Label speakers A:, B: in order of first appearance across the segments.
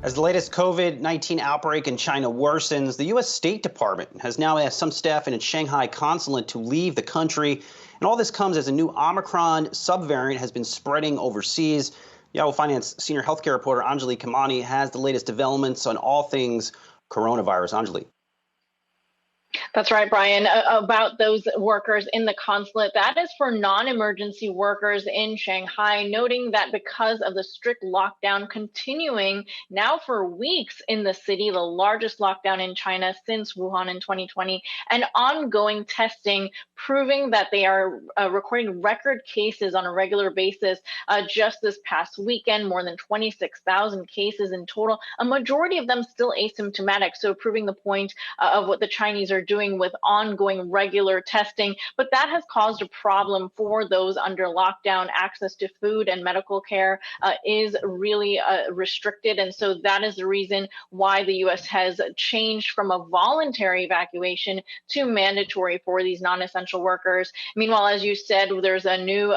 A: As the latest COVID-19 outbreak in China worsens, the U.S. State Department has now asked some staff in its Shanghai consulate to leave the country. And all this comes as a new Omicron subvariant has been spreading overseas. Yahoo Finance senior healthcare reporter Anjalee Khemlani has the latest developments on all things coronavirus. Anjalee.
B: That's right, Brian. About those workers in the consulate, that is for non-emergency workers in Shanghai, noting that because of the strict lockdown continuing now for weeks in the city, the largest lockdown in China since Wuhan in 2020, and ongoing testing proving that they are recording record cases on a regular basis. Just this past weekend, more than 26,000 cases in total, a majority of them still asymptomatic, so proving the point of what the Chinese are doing with ongoing regular testing. But that has caused a problem for those under lockdown. Access to food and medical care is really restricted. And so that is the reason why the U.S. has changed from a voluntary evacuation to mandatory for these non-essential workers. Meanwhile, as you said, there's a new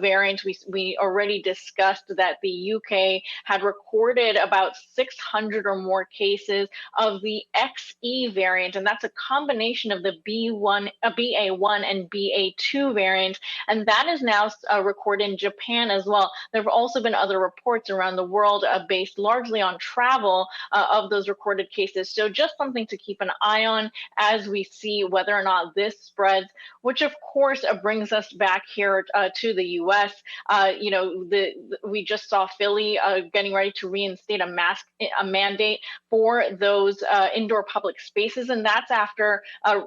B: variant. We already discussed that the UK had recorded about 600 or more cases of the XE variant, and that's a combination of the BA1 and BA2 variant, and that is now recorded in Japan as well. There have also been other reports around the world based largely on travel of those recorded cases. So just something to keep an eye on as we see whether or not this spreads, which of course brings us back here to the U.S. We just saw Philly getting ready to reinstate a mandate for those indoor public spaces, and that's after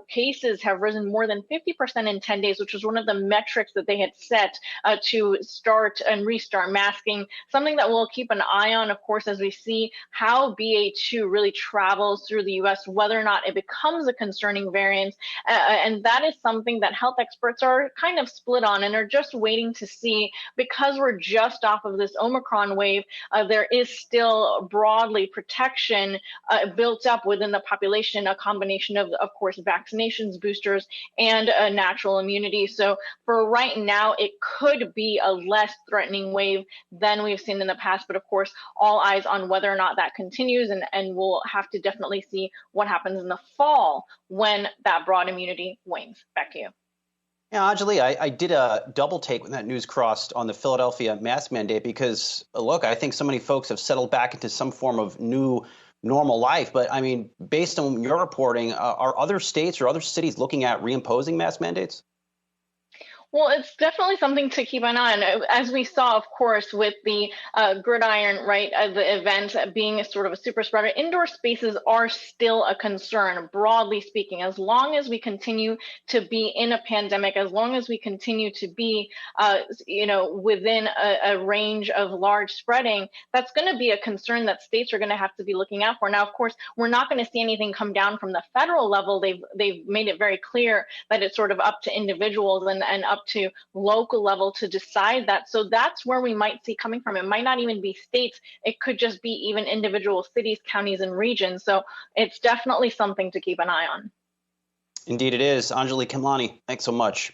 B: cases have risen more than 50% in 10 days, which was one of the metrics that they had set to start and restart masking. Something that we'll keep an eye on, of course, as we see how BA2 really travels through the U.S., whether or not it becomes a concerning variant. And that is something that health experts are kind of split on and are just waiting to see, because we're just off of this Omicron wave. There is still broadly protection built up within the population, a combination of course, vaccinations, boosters, and a natural immunity. So for right now, it could be a less threatening wave than we've seen in the past. But of course, all eyes on whether or not that continues, and we'll have to definitely see what happens in the fall when that broad immunity wanes. Back to you.
A: Yeah, Anjalee, I did a double take when that news crossed on the Philadelphia mask mandate because, look, I think so many folks have settled back into some form of new normal life. But I mean, based on your reporting, are other states or other cities looking at reimposing mask mandates?
B: Well, it's definitely something to keep an eye on. As we saw, of course, with the gridiron, right, the event being sort of a super spreader, indoor spaces are still a concern, broadly speaking. As long as we continue to be in a pandemic, as long as we continue to be, within a range of large spreading, that's going to be a concern that states are going to have to be looking out for. Now, of course, we're not going to see anything come down from the federal level. They've made it very clear that it's sort of up to individuals and up to local level to decide that. So that's where we might see coming from. It might not even be states. It could just be even individual cities, counties, and regions. So it's definitely something to keep an eye on.
A: Indeed it is. Anjalee Khemlani, thanks so much.